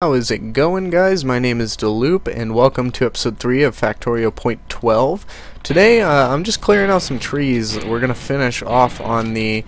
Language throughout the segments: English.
How is it going, guys? My name is Dylloop and welcome to episode 3 of Factorio point 12. Today I'm just clearing out some trees. We're going to finish off on the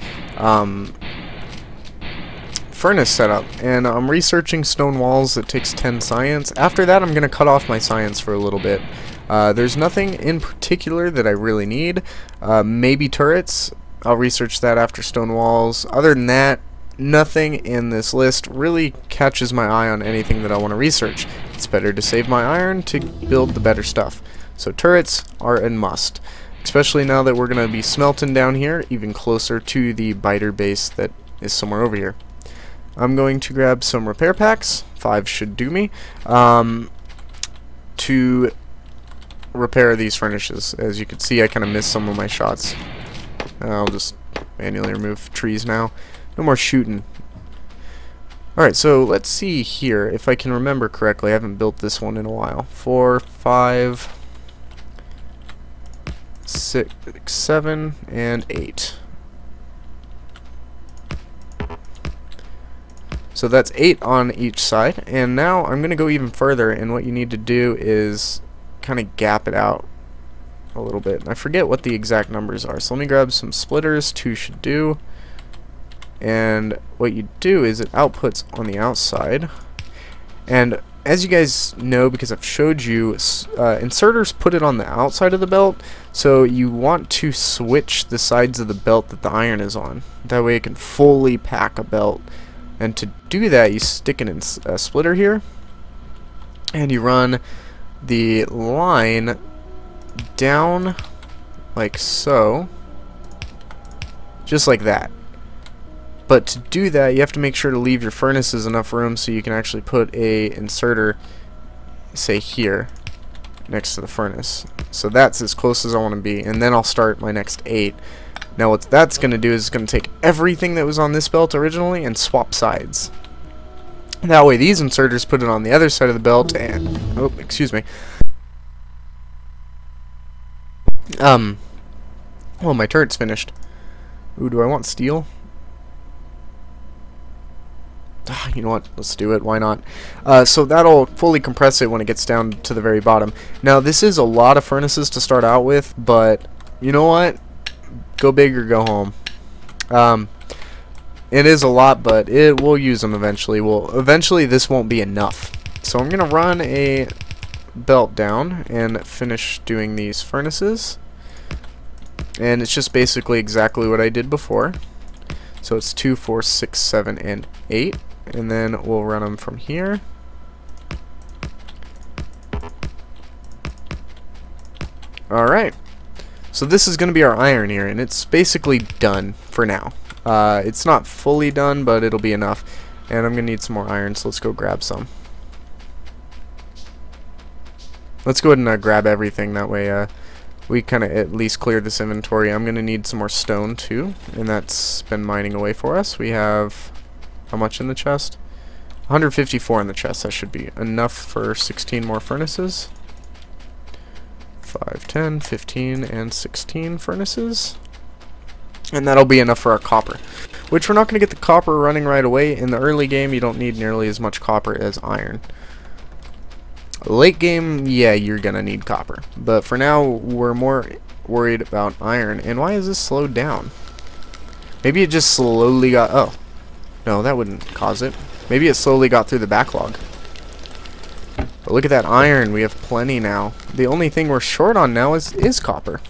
furnace setup, and I'm researching stone walls. It takes 10 science. After that I'm going to cut off my science for a little bit. There's nothing in particular that I really need. Maybe turrets. I'll research that after stone walls. Other than that, nothing in this list really catches my eye on anything that I want to research. It's better to save my iron to build the better stuff. So turrets are a must, especially now that we're going to be smelting down here, even closer to the biter base that is somewhere over here. I'm going to grab some repair packs. 5 should do me, to repair these furnaces. As you can see, I kind of missed some of my shots. I'll just manually remove trees now. No more shooting. Alright, so let's see here. If I can remember correctly, I haven't built this one in a while. 4, 5, 6, 7, and 8. So that's 8 on each side. And now I'm going to go even further, and what you need to do is kind of gap it out a little bit. I forget what the exact numbers are. So let me grab some splitters. 2 should do. And what you do is it outputs on the outside, and as you guys know, because I've showed you, inserters put it on the outside of the belt, so you want to switch the sides of the belt that the iron is on. That way it can fully pack a belt. And to do that, you stick a splitter here, and you run the line down like so, just like that. But to do that, you have to make sure to leave your furnaces enough room so you can actually put a inserter, say here, next to the furnace. So that's as close as I want to be, and then I'll start my next 8. Now what that's going to do is it's going to take everything that was on this belt originally and swap sides. That way these inserters put it on the other side of the belt and... oh, excuse me. Well, my turret's finished. Ooh, do I want steel? You know what, let's do it, why not? So that'll fully compress it when it gets down to the very bottom. Now this is a lot of furnaces to start out with, but you know what, go big or go home. It is a lot, but we'll use them eventually. Eventually this won't be enough, so I'm gonna run a belt down and finish doing these furnaces, and it's just basically exactly what I did before. So it's 2, 4, 6, 7, and 8. And then we'll run them from here. Alright. So this is going to be our iron here, and it's basically done for now. It's not fully done, but it'll be enough. And I'm going to need some more iron, so let's go grab some. Let's go ahead and grab everything, that way we kind of at least clear this inventory. I'm going to need some more stone too, and that's been mining away for us. We have... how much in the chest? 154 in the chest. That should be enough for 16 more furnaces. 5, 10, 15, and 16 furnaces. And that'll be enough for our copper. Which we're not going to get the copper running right away. In the early game, you don't need nearly as much copper as iron. Late game, yeah, you're going to need copper. But for now, we're more worried about iron. And why is this slowed down? Maybe it just slowly got... oh. No, that wouldn't cause it. Maybe it slowly got through the backlog. But look at that iron. We have plenty now. The only thing we're short on now is copper.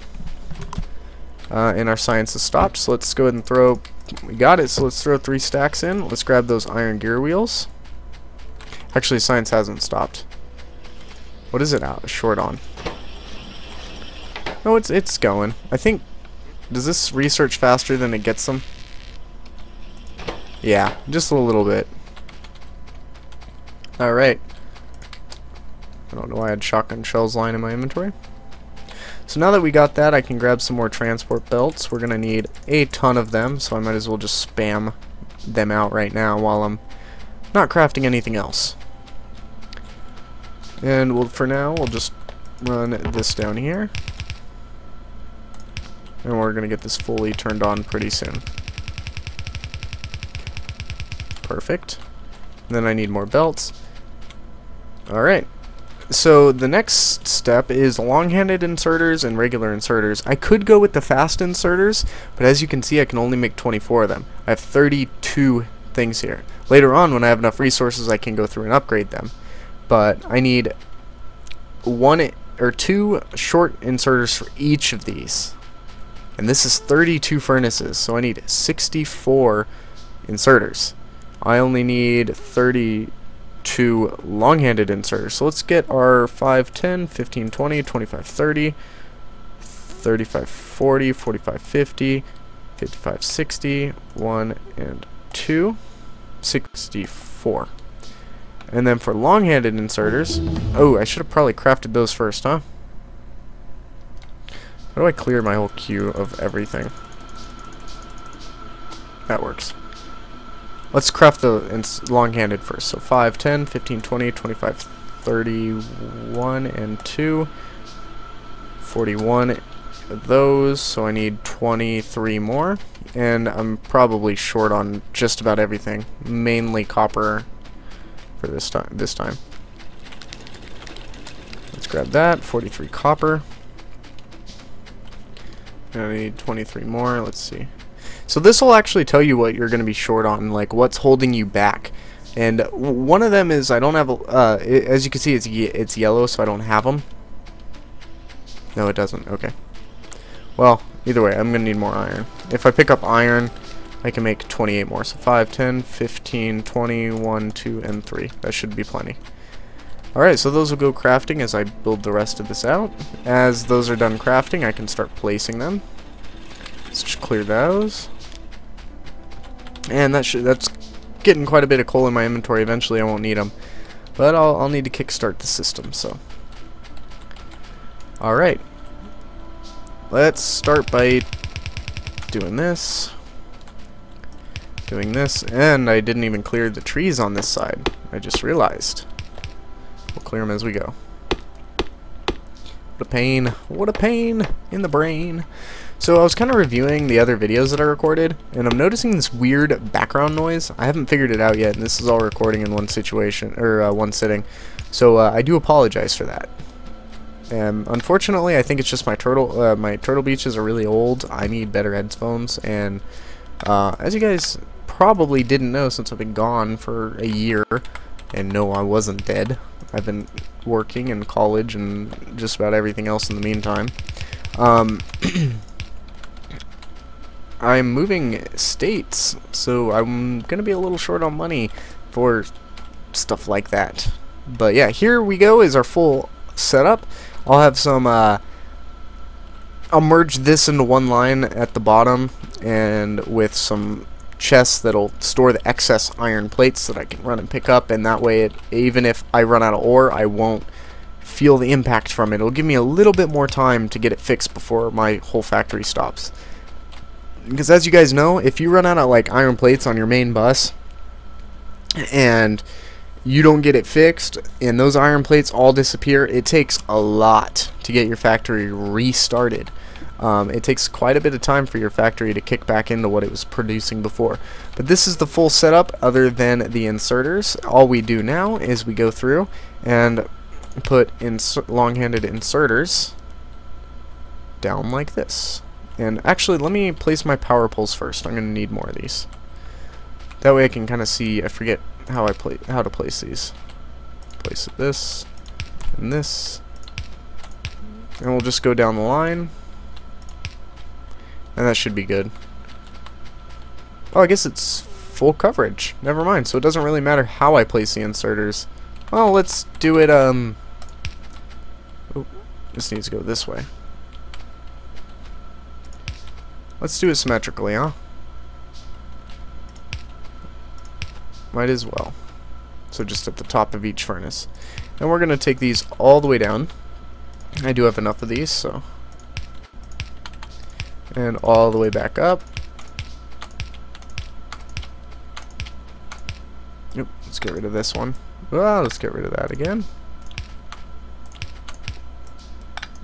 And our science has stopped, so let's go ahead and throw... we got it, so let's throw 3 stacks in. Let's grab those iron gear wheels. Actually, science hasn't stopped. What is it out short on? No, it's going. I think... does this research faster than it gets them? Yeah, just a little bit. Alright. I don't know why I had shotgun shells lying in my inventory. So now that we got that, I can grab some more transport belts. We're going to need a ton of them, so I might as well just spam them out right now while I'm not crafting anything else. And for now, we'll just run this down here. And we're going to get this fully turned on pretty soon. Perfect. Then I need more belts. Alright. So the next step is long-handed inserters and regular inserters. I could go with the fast inserters, but as you can see I can only make 24 of them. I have 32 things here. Later on, when I have enough resources, I can go through and upgrade them. But I need 1 or 2 short inserters for each of these. And this is 32 furnaces, so I need 64 inserters. I only need 32 long-handed inserters. So let's get our 5, 10, 15, 20, 25, 30, 35, 40, 45, 50, 55, 60, 1 and 2, 64. And then for long-handed inserters, oh, I should have probably crafted those first, huh? How do I clear my whole queue of everything? That works. Let's craft the long-handed first. So 5, 10, 15, 20, 25, 31, and 2. 41 of those, so I need 23 more. And I'm probably short on just about everything. Mainly copper for this time. Let's grab that. 43 copper. I need 23 more. Let's see. So this will actually tell you what you're going to be short on, like what's holding you back. And one of them is I don't have, as you can see, it's yellow, so I don't have them. No, it doesn't. Okay. Well, either way, I'm going to need more iron. If I pick up iron, I can make 28 more. So 5, 10, 15, 20, 1, 2, and 3. That should be plenty. Alright, so those will go crafting as I build the rest of this out. As those are done crafting, I can start placing them. Let's just clear those. And that's getting quite a bit of coal in my inventory. Eventually I won't need them. But I'll need to kickstart the system, so. Alright. Let's start by doing this. Doing this. And I didn't even clear the trees on this side. I just realized. We'll clear them as we go. What a pain. What a pain in the brain. So I was kind of reviewing the other videos that I recorded, and I'm noticing this weird background noise. I haven't figured it out yet, and this is all recording in one situation, or one sitting. So I do apologize for that. Unfortunately, I think it's just my turtle beaches are really old. I need better headphones, and as you guys probably didn't know, since I've been gone for a year, and no, I wasn't dead. I've been working in college and just about everything else in the meantime. I'm moving states, so I'm gonna be a little short on money for stuff like that. But yeah, here we go is our full setup. I'll have some I'll merge this into one line at the bottom, and with some chests that'll store the excess iron plates that I can run and pick up, and that way even if I run out of ore, I won't feel the impact from it. It'll give me a little bit more time to get it fixed before my whole factory stops. Because as you guys know, if you run out of like iron plates on your main bus and you don't get it fixed and those iron plates all disappear, it takes a lot to get your factory restarted. It takes quite a bit of time for your factory to kick back into what it was producing before. But this is the full setup other than the inserters. All we do now is we go through and put long-handed inserters down like this. And actually, let me place my power poles first. I'm going to need more of these. That way I can kind of see. I forget how to place these. Place this and this, and we'll just go down the line, and that should be good. Oh, I guess it's full coverage. Never mind. So it doesn't really matter how I place the inserters. Well, let's do it. Oh, this needs to go this way. Let's do it symmetrically, huh? Might as well. So just at the top of each furnace. And we're going to take these all the way down. I do have enough of these, so. And all the way back up. Yep, let's get rid of this one. Well, let's get rid of that again.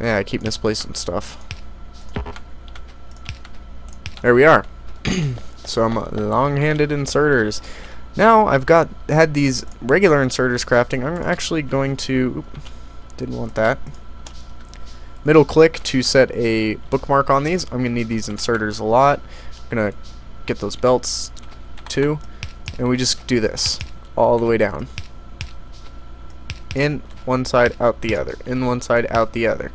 Yeah, I keep misplacing stuff. There we are. Some long-handed inserters. Now I've had these regular inserters crafting. I'm actually going to, didn't want that. Middle click to set a bookmark on these. I'm going to need these inserters a lot. I'm going to get those belts too. And we just do this all the way down. In one side, out the other. In one side, out the other.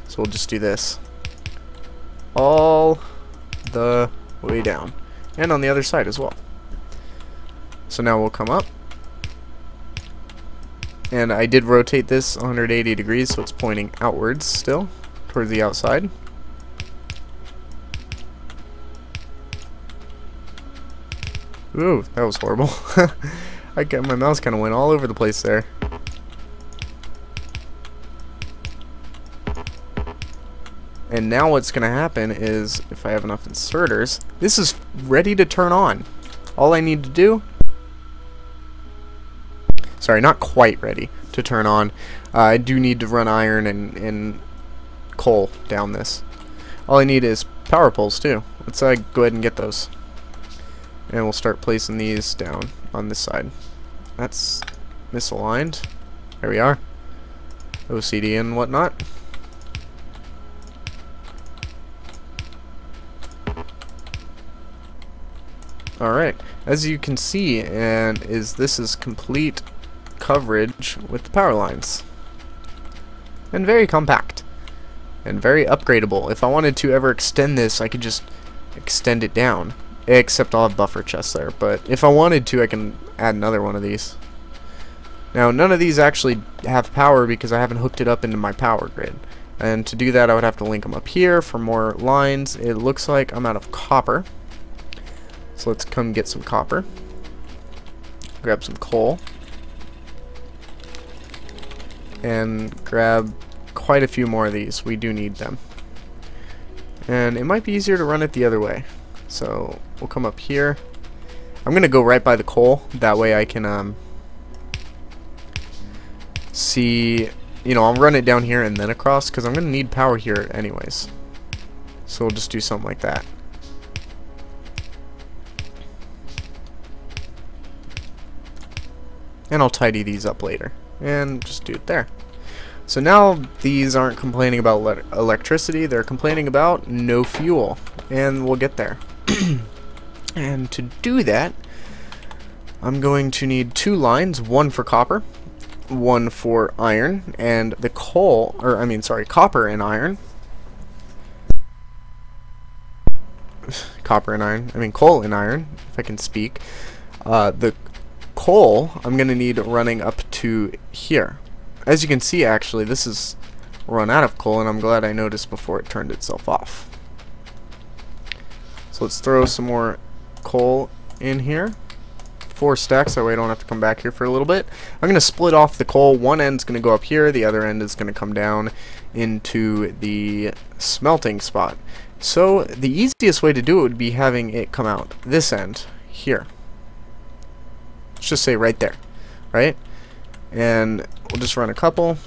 So we'll just do this all the way down. And on the other side as well. So now we'll come up. And I did rotate this 180 degrees, so it's pointing outwards still, towards the outside. Ooh, that was horrible. My mouse kind of went all over the place there. And now what's going to happen is, if I have enough inserters, this is ready to turn on. All I need to do... Sorry, not quite ready to turn on. I do need to run iron and coal down this. All I need is power poles too. Let's go ahead and get those. And we'll start placing these down on this side. That's misaligned. There we are. OCD and whatnot. Alright, as you can see, this is complete coverage with the power lines. And very compact. And very upgradable. If I wanted to ever extend this, I could just extend it down. Except I'll have buffer chests there. But if I wanted to, I can add another one of these. Now, none of these actually have power because I haven't hooked it up into my power grid. And to do that, I would have to link them up here for more lines. It looks like I'm out of copper. So let's come get some copper. Grab some coal. And grab quite a few more of these. We do need them. And it might be easier to run it the other way. So we'll come up here. I'm going to go right by the coal. That way I can see, I'll run it down here and then across because I'm going to need power here anyways. So we'll just do something like that. And I'll tidy these up later. And just do it there. So now these aren't complaining about electricity, they're complaining about no fuel. And we'll get there. And to do that, I'm going to need two lines, one for copper, one for iron, and the copper and iron. Coal and iron, if I can speak. The coal I'm going to need running up to here. As you can see, actually, this is run out of coal, and I'm glad I noticed before it turned itself off. So let's throw some more coal in here. 4 stacks, that way I don't have to come back here for a little bit. I'm going to split off the coal. One end's going to go up here, the other end is going to come down into the smelting spot. So the easiest way to do it would be having it come out this end here. Let's just say right there, right? And we'll just run a couple,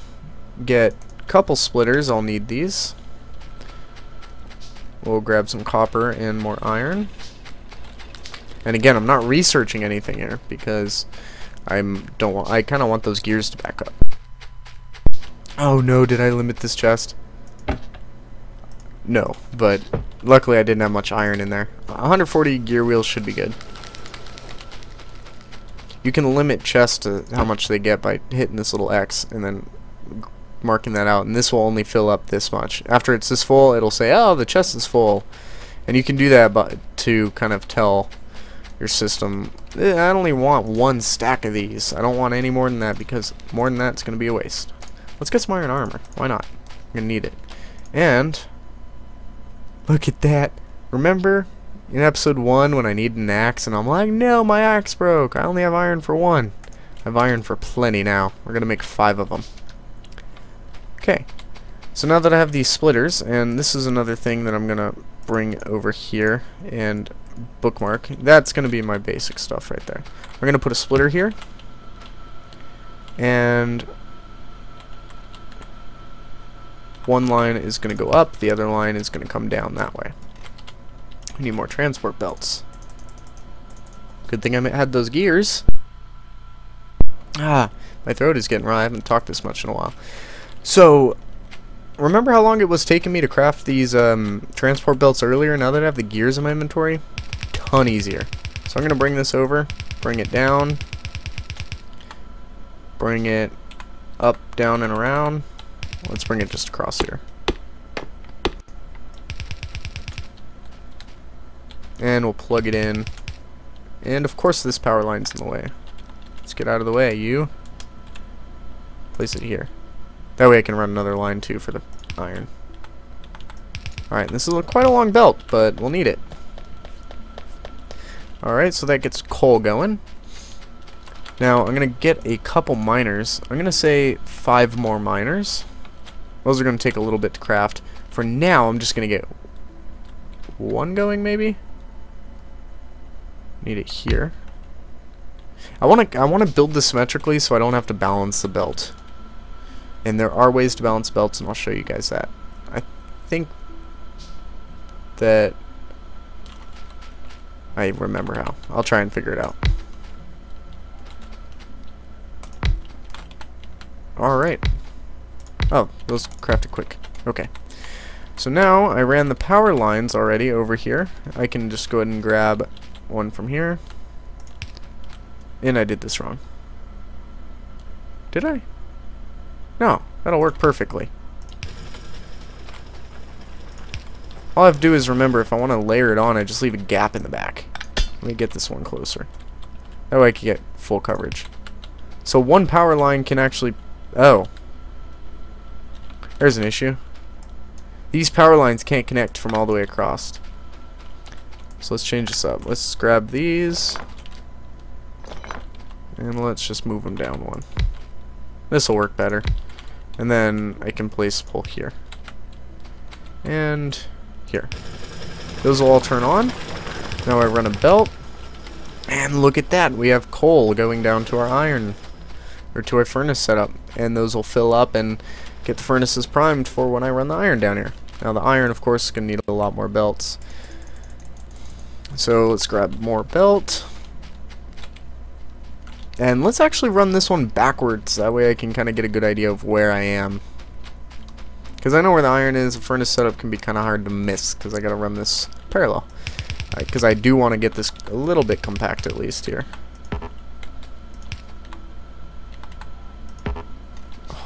get a couple splitters. I'll need these. We'll grab some copper and more iron. And again, I'm not researching anything here because I kind of want those gears to back up. Oh no, did I limit this chest? No, but luckily I didn't have much iron in there. 140 gear wheels should be good. You can limit chests to how much they get by hitting this little X and then marking that out, and this will only fill up this much. After it's this full, it'll say, oh, the chest is full. And you can do that to kind of tell your system, I only want 1 stack of these. I don't want any more than that because more than that it's going to be a waste. Let's get some iron armor. Why not? I'm going to need it. And look at that. Remember in episode 1 when I needed an axe and I'm like, no, my axe broke. I only have iron for 1. I have iron for plenty now. We're going to make 5 of them. Okay. So now that I have these splitters, and this is another thing that I'm going to bring over here and bookmark. That's going to be my basic stuff right there. We're going to put a splitter here. And One line is going to go up, the other line is going to come down that way. We need more transport belts. Good thing I had those gears. Ah, my throat is getting raw. I haven't talked this much in a while. So, remember how long it was taking me to craft these transport belts earlier? Now that I have the gears in my inventory, ton easier. So I'm going to bring this over, bring it down, bring it up, down, and around. Let's bring it just across here. And we'll plug it in. And of course this power line's in the way. Let's get out of the way, you. Place it here. That way I can run another line too for the iron. Alright, this is quite a long belt, but we'll need it. Alright, so that gets coal going. Now I'm going to get a couple miners. I'm going to say 5 more miners. Those are going to take a little bit to craft. For now, I'm just going to get 1 going maybe. Need it here. I want to build this symmetrically so I don't have to balance the belt. And there are ways to balance belts, and I'll show you guys that. I think that I remember how. I'll try and figure it out. Alright. Oh, those crafted quick. Okay. So now I ran the power lines already over here. I can just go ahead and grab one from here. And I did this wrong. Did I? No, that'll work perfectly. All I have to do is remember if I want to layer it on, I just leave a gap in the back. Let me get this one closer. That way I can get full coverage. So one power line can actually... Oh. There's an issue. These power lines can't connect from all the way across. So let's change this up. Let's grab these. And let's just move them down one. This will work better. And then I can place pole here. And here. Those will all turn on. Now I run a belt. And look at that. We have coal going down to our iron. Or to our furnace setup. And those will fill up and get the furnaces primed for when I run the iron down here. Now the iron, of course, is going to need a lot more belts. So let's grab more belt. And let's actually run this one backwards. That way I can kind of get a good idea of where I am. Because I know where the iron is. The furnace setup can be kind of hard to miss. Because I got to run this parallel. Because I do want to get this a little bit compact at least here.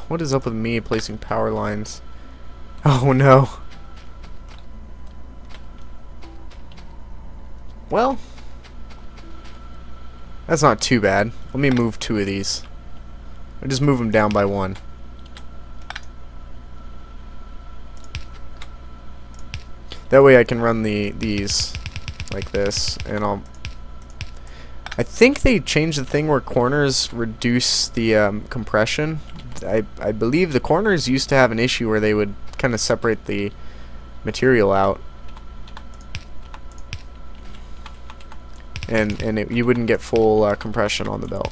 What is up with me placing power lines? Oh no. Well, that's not too bad. Let me move 2 of these. I'll just move them down by 1. That way I can run these like this, and I think they changed the thing where corners reduce the compression. I believe the corners used to have an issue where they would kind of separate the material out. And you wouldn't get full compression on the belt.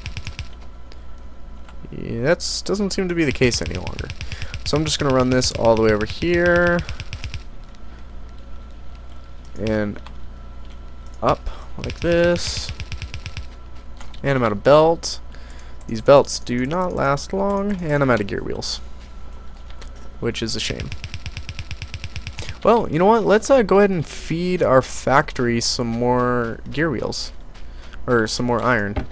Yeah, that doesn't seem to be the case any longer. So I'm just going to run this all the way over here. And up like this. And I'm out of belt. These belts do not last long. And I'm out of gear wheels. Which is a shame. Well, you know what? Let's go ahead and feed our factory some more gear wheels. Or some more iron.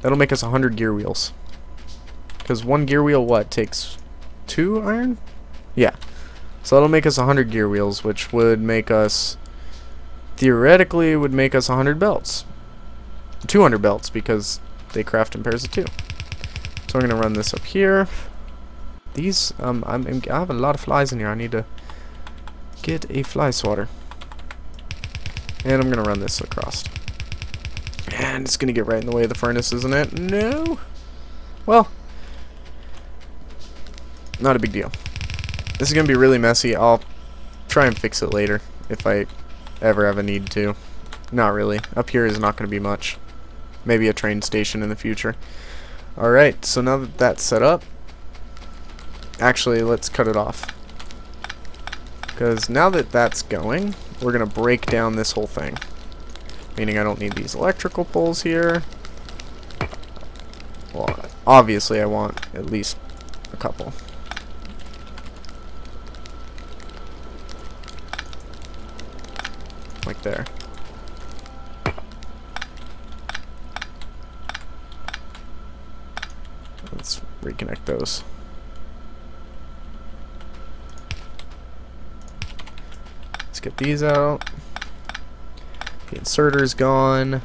That'll make us 100 gear wheels. Because 1 gear wheel, what, takes 2 iron? Yeah. So that'll make us 100 gear wheels, which would make us, theoretically, would make us 100 belts. 200 belts, because they craft in pairs of 2. So I'm going to run this up here. These, I have a lot of flies in here. I need to get a fly swatter. And I'm going to run this across. And it's going to get right in the way of the furnace, isn't it? No. Well, not a big deal. This is going to be really messy. I'll try and fix it later if I ever have a need to. Not really. Up here is not going to be much. Maybe a train station in the future. Alright, so now that that's set up, Actually, let's cut it off. Because now that that's going, we're going to break down this whole thing. Meaning I don't need these electrical poles here. Well, obviously I want at least a couple. Like there. Let's reconnect those. Let's get these out. The inserter's gone.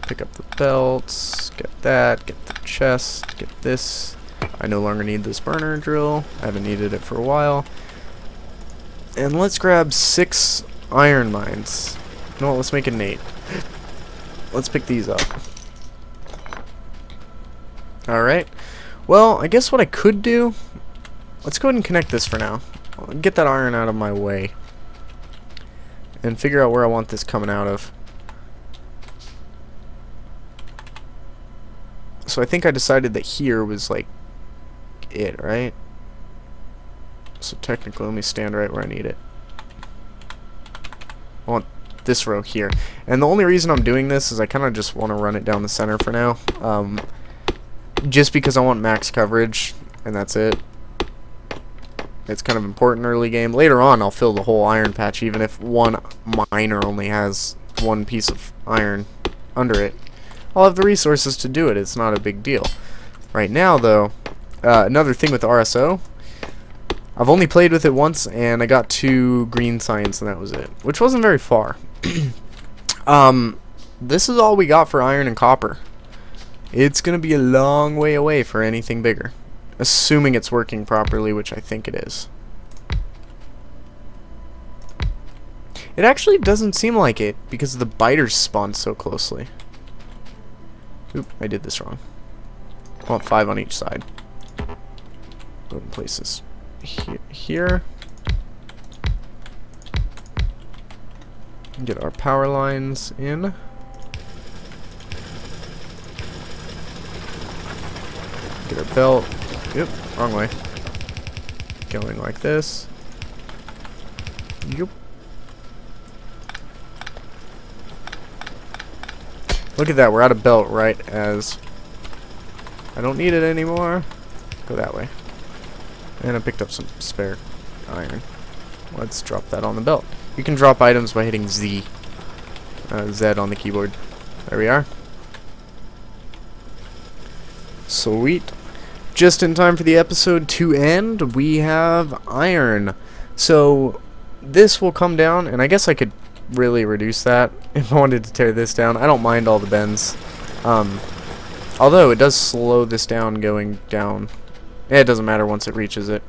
Pick up the belts. Get that. Get the chest. Get this. I no longer need this burner drill. I haven't needed it for a while. And let's grab 6 iron mines. You know what? Let's make it an 8. Let's pick these up. Alright. Well, I guess what I could do... Let's go ahead and connect this for now. I'll get that iron out of my way. And figure out where I want this coming out of. So I think I decided that here was like it, right? So technically let me stand right where I need it. I want this row here. And the only reason I'm doing this is I kind of just want to run it down the center for now. Just because I want max coverage, and that's it. It's kind of important early game. Later on I'll fill the whole iron patch even if one miner only has one piece of iron under it. I'll have the resources to do it. It's not a big deal. Right now, though, another thing with RSO, I've only played with it once, and I got 2 green science, and that was it, which wasn't very far. This is all we got for iron and copper. It's going to be a long way away for anything bigger, assuming it's working properly, which I think it is. It actually doesn't seem like it, because the biters spawn so closely. Oop, I did this wrong. I want 5 on each side. Go and place this here. Get our power lines in. Get our belt. Yep, wrong way. Going like this. Yep. Look at that, we're out of belt right as I don't need it anymore. Go that way. And I picked up some spare iron. Let's drop that on the belt. You can drop items by hitting Z. Z on the keyboard. There we are. Sweet. Just in time for the episode to end, we have iron. So this will come down, and I guess I could really reduce that if I wanted to tear this down. I don't mind all the bends. Although it does slow this down going down. It doesn't matter once it reaches it.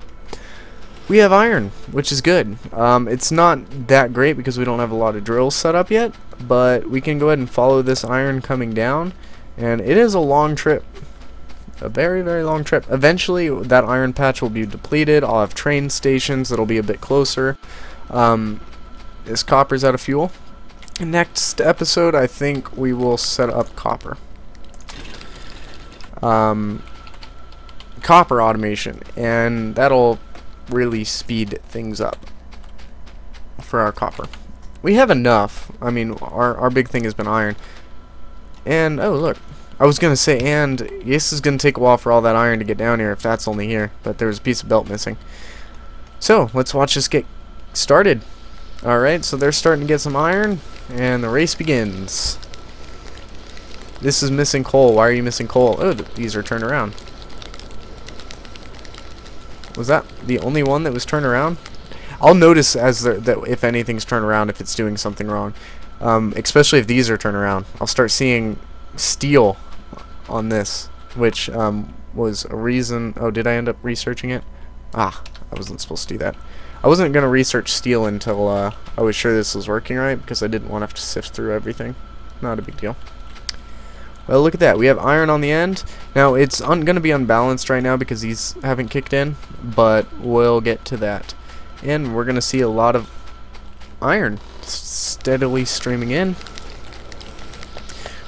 We have iron, which is good. It's not that great because we don't have a lot of drills set up yet, but we can go ahead and follow this iron coming down, and it is a long trip. A very, very long trip. Eventually, that iron patch will be depleted. I'll have train stations that'll be a bit closer. This copper's out of fuel. Next episode, I think we will set up copper. Copper automation, and that'll really speed things up for our copper. We have enough. I mean, our big thing has been iron. And, oh look, I was gonna say, and this is gonna take a while for all that iron to get down here if that's only here, but there's a piece of belt missing. So, let's watch this get started. Alright, so they're starting to get some iron, and the race begins. This is missing coal. Why are you missing coal? Oh, these are turned around. Was that the only one that was turned around? I'll notice as that if anything's turned around, if it's doing something wrong. Especially if these are turned around. I'll start seeing steel on this, which was a reason. Oh, did I end up researching it? Ah, I wasn't supposed to do that. I wasn't going to research steel until I was sure this was working right, because I didn't want to have to sift through everything. Not a big deal. Well, look at that. We have iron on the end. Now, it's going to be unbalanced right now because these haven't kicked in, but we'll get to that. And we're going to see a lot of iron steadily streaming in.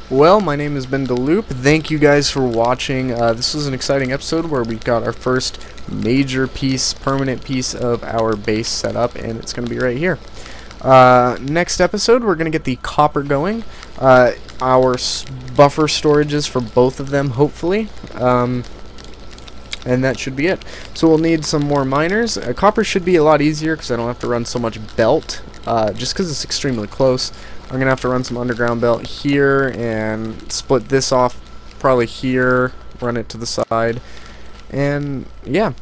Well, my name has been Dylloop. Thank you guys for watching. This was an exciting episode where we got our first major piece, permanent piece of our base set up, and it's going to be right here. Next episode, we're going to get the copper going. Our buffer storages for both of them, hopefully. And that should be it. So we'll need some more miners. Copper should be a lot easier because I don't have to run so much belt, just because it's extremely close. I'm going to have to run some underground belt here and split this off probably here, run it to the side. And yeah,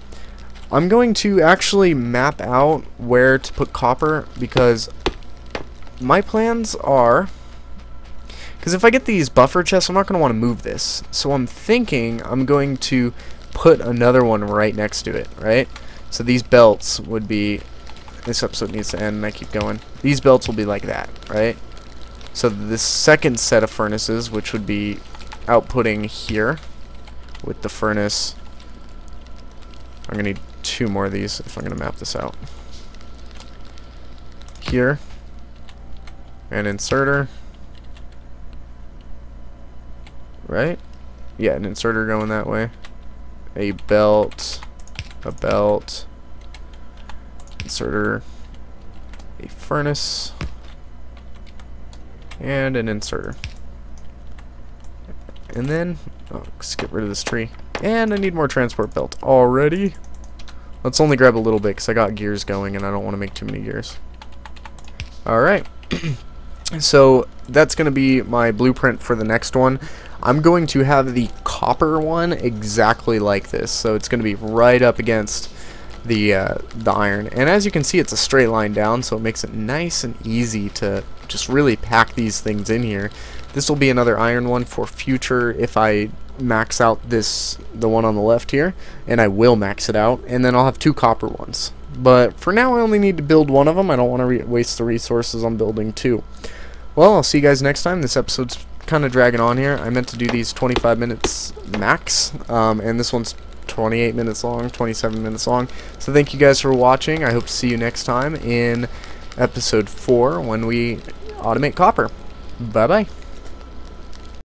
I'm going to actually map out where to put copper because my plans are, because if I get these buffer chests, I'm not going to want to move this. So I'm thinking I'm going to put another one right next to it, right? So these belts would be, this episode needs to end and I keep going. These belts will be like that, right? So this second set of furnaces, which would be outputting here with the furnace, I'm going to need 2 more of these if I'm going to map this out. Here, an inserter, right? Yeah, an inserter going that way. A belt, inserter, a furnace, and an inserter. And then, oh, let's get rid of this tree. And I need more transport belt already. Let's only grab a little bit because I got gears going and I don't want to make too many gears. Alright. So that's going to be my blueprint for the next one. I'm going to have the copper one exactly like this. So it's going to be right up against the iron. And as you can see, it's a straight line down, so it makes it nice and easy to just really pack these things in here. This will be another iron one for future if I max out the one on the left here, and I will max it out, and then I'll have 2 copper ones. But for now, I only need to build one of them. I don't want to waste the resources on building 2. Well, I'll see you guys next time. This episode's kind of dragging on here. I meant to do these 25 minutes max, and this one's 28 minutes long, 27 minutes long. So thank you guys for watching. I hope to see you next time in episode 4 when we automate copper. Bye bye.